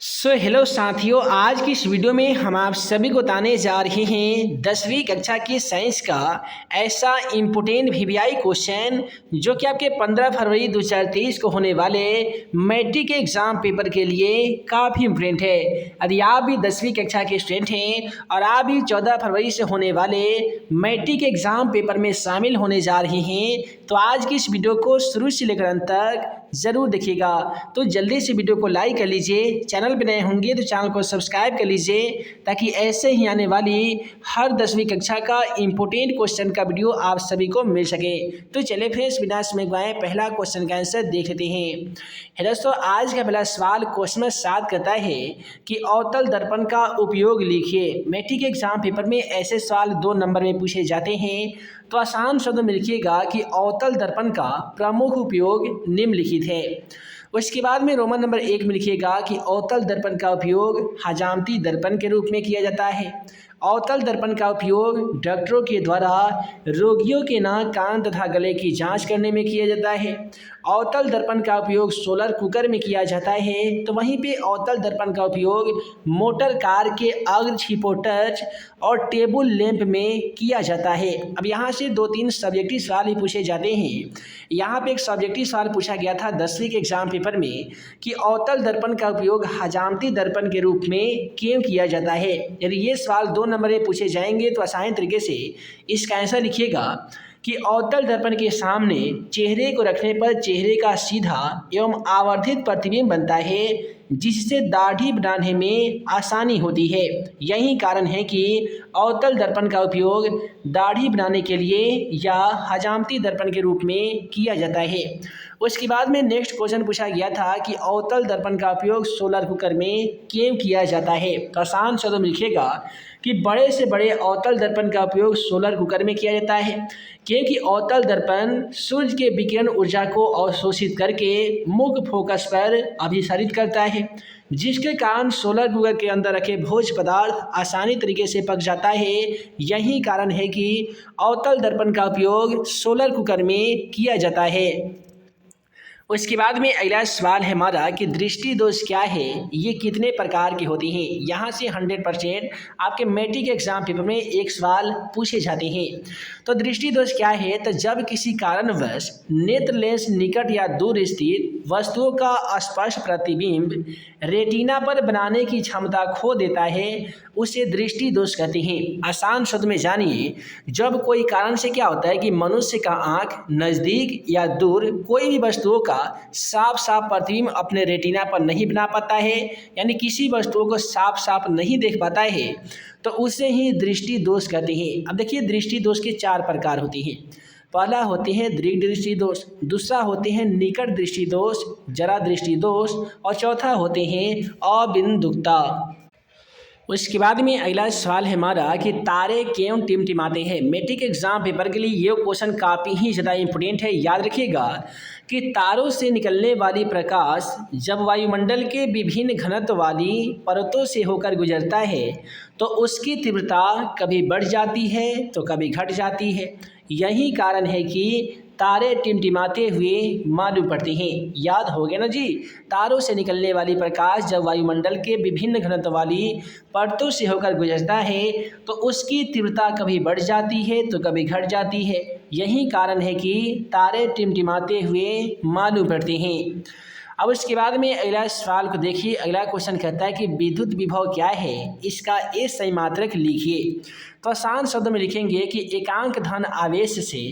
Hello साथियों, आज की इस वीडियो में हम आप सभी को बताने जा रहे हैं 10वीं कक्षा की साइंस का ऐसा इम्पोर्टेंट वीवीआई क्वेश्चन जो कि आपके 15 फरवरी 2023 को होने वाले मैट्रिक के एग्ज़ाम पेपर के लिए काफ़ी इम्पोर्टेंट है। यदि आप भी 10वीं कक्षा के स्टूडेंट हैं और आप भी 14 फरवरी से होने वाले मैट्रिक के एग्ज़ाम पेपर में शामिल होने जा रहे हैं तो आज की इस वीडियो को शुरू से लेकर अंत तक ज़रूर देखिएगा। तो जल्दी से वीडियो को लाइक कर लीजिए, चैनल पर नए होंगे तो चैनल को सब्सक्राइब कर लीजिए ताकि ऐसे ही आने वाली हर 10वीं कक्षा का इम्पोर्टेंट क्वेश्चन का वीडियो आप सभी को मिल सके। तो चलिए फ्रेंड्स, बिना समय गवाए पहला क्वेश्चन का आंसर देख लेते हैं। दोस्तों, आज का पहला सवाल क्वेश्चन नंबर 7 कहता है कि अवतल दर्पण का उपयोग लिखिए। मैट्रिक एग्जाम पेपर में ऐसे सवाल 2 नंबर में पूछे जाते हैं। तो आसान शब्द में लिखिएगा कि अवतल दर्पण का प्रमुख उपयोग निम्नलिखित है। उसके बाद में रोमन नंबर 1 में लिखिएगा कि अवतल दर्पण का उपयोग हजामती दर्पण के रूप में किया जाता है। अवतल दर्पण का उपयोग डॉक्टरों के द्वारा रोगियों के नाक, कान तथा गले की जांच करने में किया जाता है। अवतल दर्पण का उपयोग सोलर कुकर में किया जाता है। तो वहीं पे अवतल दर्पण का उपयोग मोटर कार के अग्र छिपो टच और टेबल लैंप में किया जाता है। अब यहाँ से 2-3 सब्जेक्टिव सवाल ही पूछे जाते हैं। यहाँ पे एक सब्जेक्टिव सवाल पूछा गया था 10वीं के एग्जाम पेपर में कि अवतल दर्पण का उपयोग हजामती दर्पण के रूप में क्यों किया जाता है। यदि ये सवाल 2 नंबर में पूछे जाएंगे तो आसान तरीके से इसका आंसर लिखिएगा कि अवतल दर्पण के सामने चेहरे को रखने पर चेहरे का सीधा एवं आवर्धित प्रतिबिंब बनता है जिससे दाढ़ी बनाने में आसानी होती है। यही कारण है कि अवतल दर्पण का उपयोग दाढ़ी बनाने के लिए या हजामती दर्पण के रूप में किया जाता है। उसके बाद में नेक्स्ट क्वेश्चन पूछा गया था कि अवतल दर्पण का उपयोग सोलर कुकर में क्यों किया जाता है। तो आसान शब्दों में लिखिएगा कि बड़े से बड़े अवतल दर्पण का उपयोग सोलर कुकर में किया जाता है क्योंकि अवतल दर्पण सूर्य के विकिरण ऊर्जा को अवशोषित करके मुख्य फोकस पर अभिसारित करता है, जिसके कारण सोलर कुकर के अंदर रखे भोज्य पदार्थ आसानी तरीके से पक जाता है। यही कारण है कि अवतल दर्पण का उपयोग सोलर कुकर में किया जाता है। उसके बाद में अगला सवाल है हमारा कि दृष्टि दोष क्या है, ये कितने प्रकार की होती हैं। यहाँ से 100% आपके मैट्रिक एग्जाम पेपर में एक सवाल पूछे जाते हैं। तो दृष्टि दोष क्या है, तो जब किसी कारणवश नेत्र लेंस निकट या दूर स्थित वस्तुओं का स्पष्ट प्रतिबिंब रेटिना पर बनाने की क्षमता खो देता है उसे दृष्टि दोष कहते हैं। आसान शब्द में जानिए, जब कोई कारण से क्या होता है कि मनुष्य का आँख नज़दीक या दूर कोई भी वस्तुओं का साफ साफ प्रतिबिंब अपने रेटिना पर नहीं बना पाता है, यानी किसी वस्तुओं को साफ साफ नहीं देख पाता है, तो उसे ही दृष्टि दोष कहते हैं। अब देखिए, दृष्टि दोष के 4 प्रकार होते हैं। पहला होते हैं दृढ़ दृष्टि दोष, दूसरा होते हैं निकट दृष्टि दोष, जरा दृष्टि दोष, और चौथा होते हैं अबिंदुकता। उसके बाद में अगला सवाल है हमारा कि तारे क्यों टिमटिमाते हैं। मैट्रिक एग्जाम पेपर के लिए ये क्वेश्चन काफ़ी ही ज़्यादा इम्पोर्टेंट है। याद रखिएगा कि तारों से निकलने वाली प्रकाश जब वायुमंडल के विभिन्न घनत्व वाली परतों से होकर गुजरता है तो उसकी तीव्रता कभी बढ़ जाती है तो कभी घट जाती है। यही कारण है कि तारे टिमटिमाते हुए मालूम पड़ते हैं। याद हो गया ना जी, तारों से निकलने वाली प्रकाश जब वायुमंडल के विभिन्न घनत्व वाली परतों से होकर गुजरता है तो उसकी तीव्रता कभी बढ़ जाती है तो कभी घट जाती है। यही कारण है कि तारे टिमटिमाते हुए मालूम पड़ते हैं। अब उसके बाद में अगला सवाल को देखिए। अगला क्वेश्चन कहता है कि विद्युत विभव क्या है, इसका एक सही मात्रक लिखिए। तो आसान शब्दों में लिखेंगे कि एकांक धन आवेश से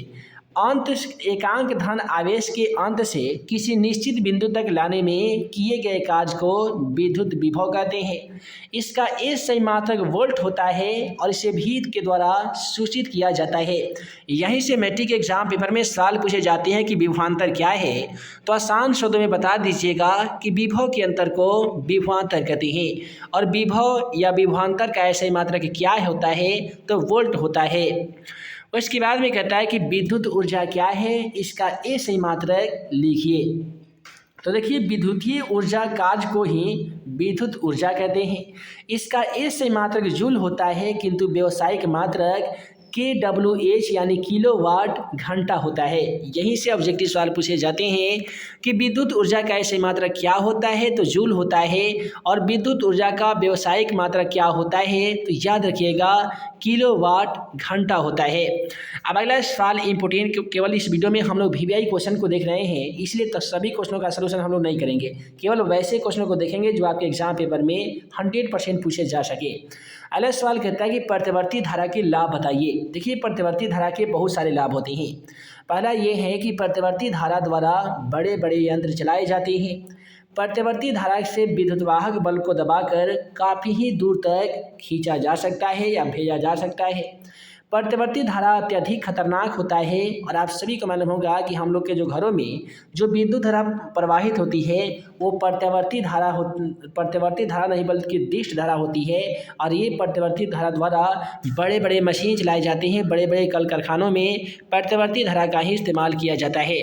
एकांक धन आवेश के अंत से किसी निश्चित बिंदु तक लाने में किए गए कार्य को विद्युत विभव कहते हैं। इसका एक सही मात्रक वोल्ट होता है और इसे भीत के द्वारा सूचित किया जाता है। यहीं से मैट्रिक एग्जाम पेपर में सवाल पूछे जाते हैं कि विभवांतर क्या है। तो आसान शब्दों में बता दीजिएगा कि विभव के अंतर को विभवांतर कहते हैं और विभव या विभवांतर का ऐसा मात्रक क्या होता है, तो वोल्ट होता है। उसके बाद में कहता है कि विद्युत ऊर्जा क्या है, इसका एक सही मात्रक लिखिए। तो देखिए, विद्युतीय ऊर्जा कार्य को ही विद्युत ऊर्जा कहते हैं। इसका एक सही मात्रक जूल होता है, किंतु व्यावसायिक मात्रक kWh यानी किलोवाट घंटा होता है। यहीं से ऑब्जेक्टिव सवाल पूछे जाते हैं कि विद्युत ऊर्जा का ऐसे मात्रक क्या होता है, तो जूल होता है। और विद्युत ऊर्जा का व्यावसायिक मात्रक क्या होता है, तो याद रखिएगा किलोवाट घंटा होता है। अब अगला सवाल इंपोर्टेंट, केवल इस वीडियो में हम लोग वीवीआई क्वेश्चन को देख रहे हैं, इसलिए तो सभी क्वेश्चनों का सलूशन हम लोग नहीं करेंगे, केवल वैसे क्वेश्चनों को देखेंगे जो आपके एग्जाम पेपर में 100% पूछे जा सके। अगला सवाल कहता है कि प्रतिवर्ती धारा के लाभ बताइए। देखिए प्रतिवर्ती धारा के बहुत सारे लाभ होते हैं। पहला ये है कि प्रतिवर्ती धारा द्वारा बड़े बड़े यंत्र चलाए जाते हैं। प्रतिवर्ती धारा से विद्युतवाहक बल को दबाकर काफ़ी ही दूर तक खींचा जा सकता है या भेजा जा सकता है। प्रतिवर्ती धारा अत्यधिक खतरनाक होता है और आप सभी को मालूम होगा कि हम लोग के जो घरों में जो विद्युत धारा प्रवाहित होती है वो प्रतिवर्ती धारा नहीं बल्कि दिष्ट धारा होती है। और ये प्रतिवर्ती धारा द्वारा बड़े बड़े मशीन चलाए जाते हैं, बड़े बड़े कल कारखानों में प्रतिवर्ती धारा का ही इस्तेमाल किया जाता है।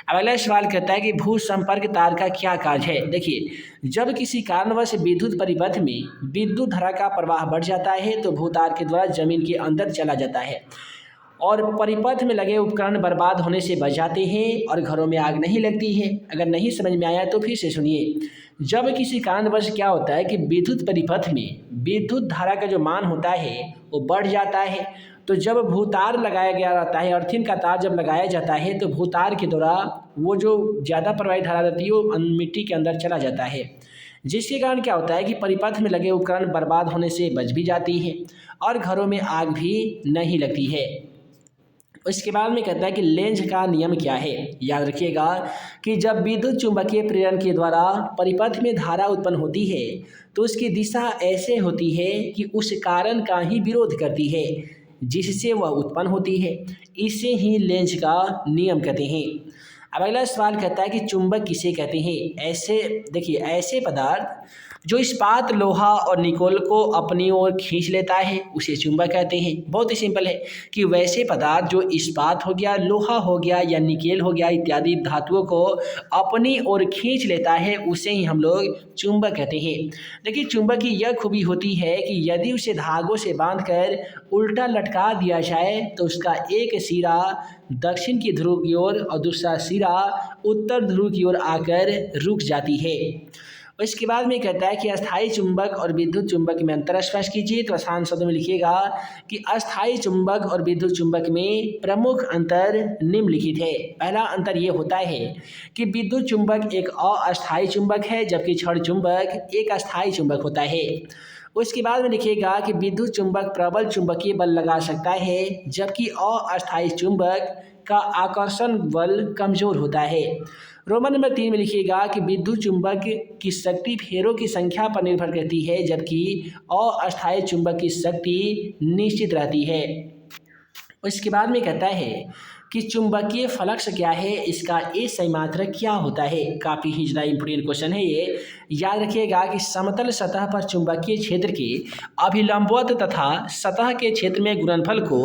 अब अगला सवाल कहता है कि भू संपर्क तार का क्या कार्य है। देखिए जब किसी कारणवश विद्युत परिपथ में विद्युत धारा का प्रवाह बढ़ जाता है तो भूतार के द्वारा जमीन के अंदर चला जाता है और परिपथ में लगे उपकरण बर्बाद होने से बच जाते हैं और घरों में आग नहीं लगती है। अगर नहीं समझ में आया तो फिर से सुनिए। जब किसी कारणवश क्या होता है कि विद्युत परिपथ में विद्युत धारा का जो मान होता है वो बढ़ जाता है, तो जब भूतार लगाया गया रहता है, अर्थिन का तार जब लगाया जाता है तो भूतार के द्वारा वो जो ज़्यादा प्रवाहित धारा रहती है वो मिट्टी के अंदर चला जाता है, जिसके कारण क्या होता है कि परिपथ में लगे उपकरण बर्बाद होने से बच भी जाती है और घरों में आग भी नहीं लगती है। उसके बाद में कहता है कि लेंज का नियम क्या है। याद रखिएगा कि जब विद्युत चुंबकीय प्रेरण के द्वारा परिपथ में धारा उत्पन्न होती है तो उसकी दिशा ऐसे होती है कि उस कारण का ही विरोध करती है जिससे वह उत्पन्न होती है। इसे ही लेंज का नियम कहते हैं। अब अगला सवाल कहता है कि चुंबक किसे कहते हैं। ऐसे देखिए ऐसे पदार्थ जो इस्पात, लोहा और निकोल को अपनी ओर खींच लेता है उसे चुंबक कहते हैं। बहुत ही सिंपल है कि वैसे पदार्थ जो इस्पात हो गया, लोहा हो गया या निकेल हो गया इत्यादि धातुओं को अपनी ओर खींच लेता है उसे ही हम लोग चुंबक कहते हैं। देखिए चुंबक की यह खूबी होती है कि यदि उसे धागों से बांधकर उल्टा लटका दिया जाए तो उसका एक सिरा दक्षिण की ध्रुव की ओर और दूसरा सिरा उत्तर ध्रुव की ओर आकर रुक जाती है। इसके बाद में कहता है कि अस्थायी चुंबक और विद्युत चुंबक में अंतर स्पष्ट कीजिए। तो आसान शब्दों में लिखिएगा कि अस्थायी चुंबक और विद्युत चुंबक में प्रमुख अंतर निम्नलिखित है। पहला अंतर ये होता है कि विद्युत चुंबक एक अस्थायी चुंबक है जबकि क्षण चुंबक एक अस्थायी चुंबक होता है। उसके बाद में लिखिएगा कि विद्युत चुंबक प्रबल चुंबकीय बल लगा सकता है जबकि अस्थायी चुंबक का आकर्षण बल कमजोर होता है। रोमन नंबर 3 में लिखिएगा कि विद्युत चुंबक की शक्ति फेरों की संख्या पर निर्भर करती है जबकि अस्थायी चुंबक की शक्ति निश्चित रहती है। उसके बाद में कहता है कि चुंबकीय फ्लक्स क्या है, इसका ए सही मात्रक क्या होता है। काफ़ी ही ज़्यादा इंपोर्टेंट क्वेश्चन है ये। याद रखिएगा कि समतल सतह पर चुंबकीय क्षेत्र के अभिलंबवत तथा सतह के क्षेत्र में गुणनफल को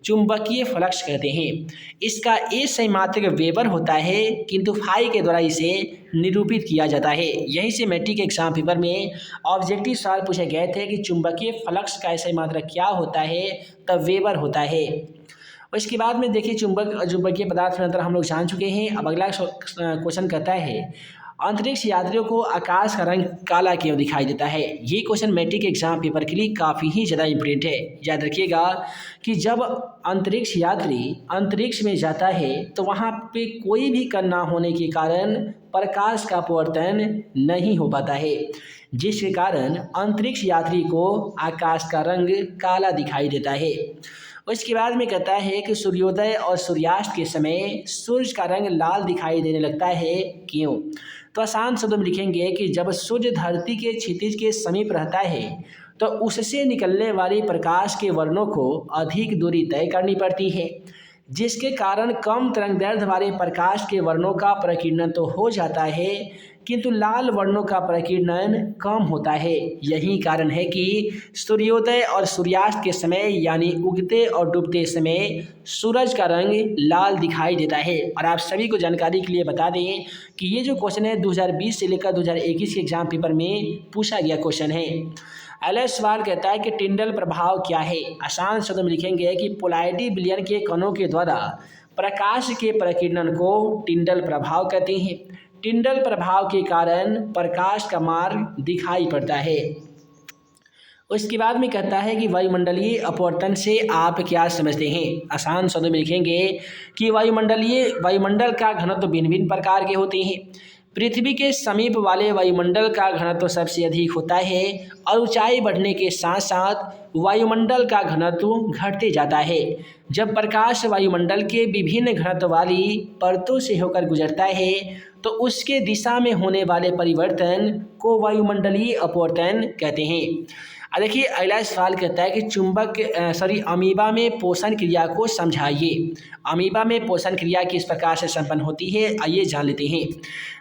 चुंबकीय फ्लक्स कहते हैं। इसका ए सही मात्रक वेबर होता है किंतु फाई के द्वारा इसे निरूपित किया जाता है। यहीं से मैट्रिक एग्जाम पेपर में ऑब्जेक्टिव सवाल पूछे गए थे कि चुंबकीय फ्लक्स का सही मात्रक क्या होता है, तब वेबर होता है। उसके बाद में देखिए चुंबकीय पदार्थ में अंतर हम लोग जान चुके हैं। अब अगला क्वेश्चन कहता है अंतरिक्ष यात्रियों को आकाश का रंग काला क्यों दिखाई देता है। ये क्वेश्चन मैट्रिक एग्जाम पेपर के लिए काफ़ी ही ज़्यादा इम्पोर्टेंट है। याद रखिएगा कि जब अंतरिक्ष यात्री अंतरिक्ष में जाता है तो वहाँ पे कोई भी कण ना होने के कारण प्रकाश का अपवर्तन नहीं हो पाता है, जिसके कारण अंतरिक्ष यात्री को आकाश का रंग काला दिखाई देता है। उसके बाद में कहता है कि सूर्योदय और सूर्यास्त के समय सूर्य का रंग लाल दिखाई देने लगता है, क्यों। तो आसान शब्दों में लिखेंगे कि जब सूर्य धरती के क्षितिज के समीप रहता है तो उससे निकलने वाले प्रकाश के वर्णों को अधिक दूरी तय करनी पड़ती है, जिसके कारण कम तरंगदैर्घ्य वाले प्रकाश के वर्णों का प्रकीर्णन तो हो जाता है किंतु लाल वर्णों का प्रकीर्णन कम होता है। यही कारण है कि सूर्योदय और सूर्यास्त के समय यानी उगते और डूबते समय सूरज का रंग लाल दिखाई देता है। और आप सभी को जानकारी के लिए बता दें कि ये जो क्वेश्चन है 2020 से लेकर 2021 के एग्जाम पेपर में पूछा गया क्वेश्चन है। अगला सवाल कहता है कि टिंडल प्रभाव क्या है। आसान शब्द में लिखेंगे कि पोलैरिटी विलयन के कणों के द्वारा प्रकाश के प्रकीर्णन को टिंडल प्रभाव कहते हैं। टिंडल प्रभाव के कारण प्रकाश का मार्ग दिखाई पड़ता है। उसके बाद में कहता है कि वायुमंडलीय अपवर्तन से आप क्या समझते हैं। आसान शब्दों में लिखेंगे कि वायुमंडल का घनत्व भिन्न भिन्न प्रकार के होते हैं। पृथ्वी के समीप वाले वायुमंडल का घनत्व सबसे अधिक होता है और ऊंचाई बढ़ने के साथ साथ वायुमंडल का घनत्व घटते जाता है। जब प्रकाश वायुमंडल के विभिन्न घनत्व वाली परतों से होकर गुजरता है तो उसके दिशा में होने वाले परिवर्तन को वायुमंडलीय अपवर्तन कहते हैं। देखिए अगला सवाल कहता है कि अमीबा में पोषण क्रिया को समझाइए। अमीबा में पोषण क्रिया किस प्रकार से संपन्न होती है, आइए जान लेते हैं।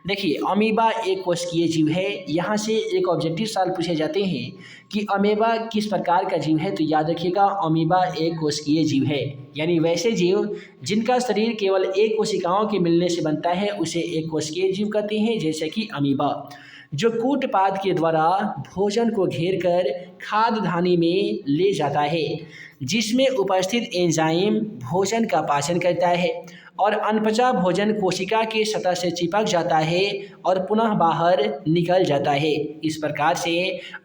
देखिए अमीबा एक कोशिकीय जीव है। यहाँ से एक ऑब्जेक्टिव सवाल पूछे जाते हैं कि अमीबा किस प्रकार का जीव है, तो याद रखिएगा अमीबा एक कोशिकीय जीव है। यानी वैसे जीव जिनका शरीर केवल एक कोशिकाओं के मिलने से बनता है उसे एक कोशिकीय जीव कहते हैं, जैसे कि अमीबा, जो कूटपाद के द्वारा भोजन को घेर कर खाद्य धानी में ले जाता है, जिसमें उपस्थित एंजाइम भोजन का पाचन करता है और अनपचा भोजन कोशिका के सतह से चिपक जाता है और पुनः बाहर निकल जाता है। इस प्रकार से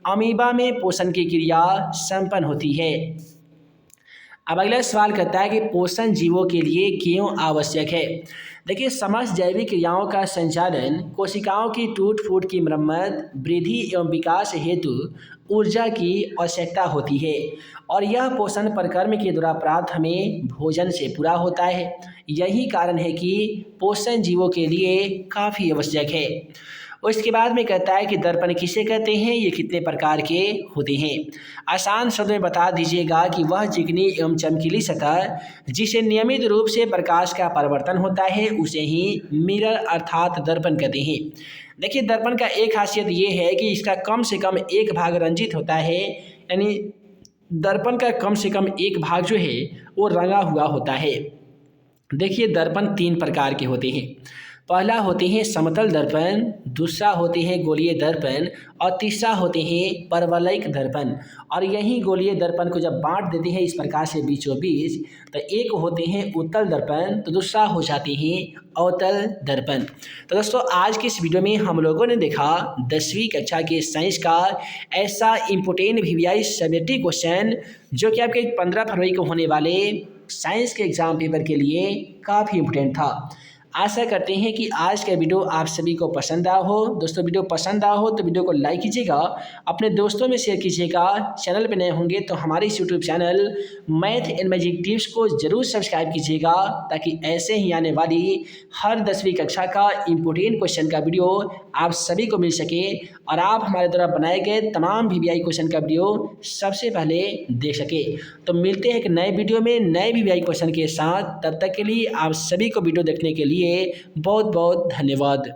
अमीबा में पोषण की क्रिया संपन्न होती है। अब अगला सवाल कहता है कि पोषण जीवों के लिए क्यों आवश्यक है। देखिए समस्त जैविक क्रियाओं का संचालन, कोशिकाओं की टूट फूट की मरम्मत, वृद्धि एवं विकास हेतु ऊर्जा की आवश्यकता होती है और यह पोषण परिक्रम के द्वारा प्राप्त हमें भोजन से पूरा होता है। यही कारण है कि पोषण जीवों के लिए काफ़ी आवश्यक है। उसके बाद में कहता है कि दर्पण किसे कहते हैं, ये कितने प्रकार के होते हैं। आसान शब्द में बता दीजिएगा कि वह चिकनी एवं चमकीली सतह जिसे नियमित रूप से प्रकाश का परिवर्तन होता है उसे ही मिरर अर्थात दर्पण कहते हैं। देखिए दर्पण का एक खासियत ये है कि इसका कम से कम एक भाग रंजित होता है, यानी दर्पण का कम से कम एक भाग जो है वो रंगा हुआ होता है। देखिए दर्पण तीन प्रकार के होते हैं। पहला होते हैं समतल दर्पण, दूसरा होते हैं गोलीय दर्पण और तीसरा होते हैं परवलयिक दर्पण। और यही गोलीय दर्पण को जब बांट देते हैं इस प्रकार से बीचों बीच, तो एक होते हैं उत्तल दर्पण तो दूसरा हो जाते हैं अवतल दर्पण। तो दोस्तों आज की इस वीडियो में हम लोगों ने देखा 10वीं कक्षा के साइंस का ऐसा इम्पोर्टेंट VVI सब्जेक्टिव क्वेश्चन जो कि आपके 15 फरवरी को होने वाले साइंस के एग्जाम पेपर के लिए काफ़ी इम्पोर्टेंट था। आशा करते हैं कि आज का वीडियो आप सभी को पसंद आया हो। दोस्तों वीडियो पसंद आया हो तो वीडियो को लाइक कीजिएगा, अपने दोस्तों में शेयर कीजिएगा। चैनल पर नए होंगे तो हमारे इस YouTube channel math and magic tips को ज़रूर सब्सक्राइब कीजिएगा, ताकि ऐसे ही आने वाली हर 10वीं कक्षा का इम्पोर्टेंट क्वेश्चन का वीडियो आप सभी को मिल सके और आप हमारे द्वारा बनाए गए तमाम VVI क्वेश्चन का वीडियो सबसे पहले देख सके। तो मिलते हैं एक नए वीडियो में नए VVI क्वेश्चन के साथ। तब तक के लिए आप सभी को वीडियो देखने के लिए बहुत बहुत धन्यवाद।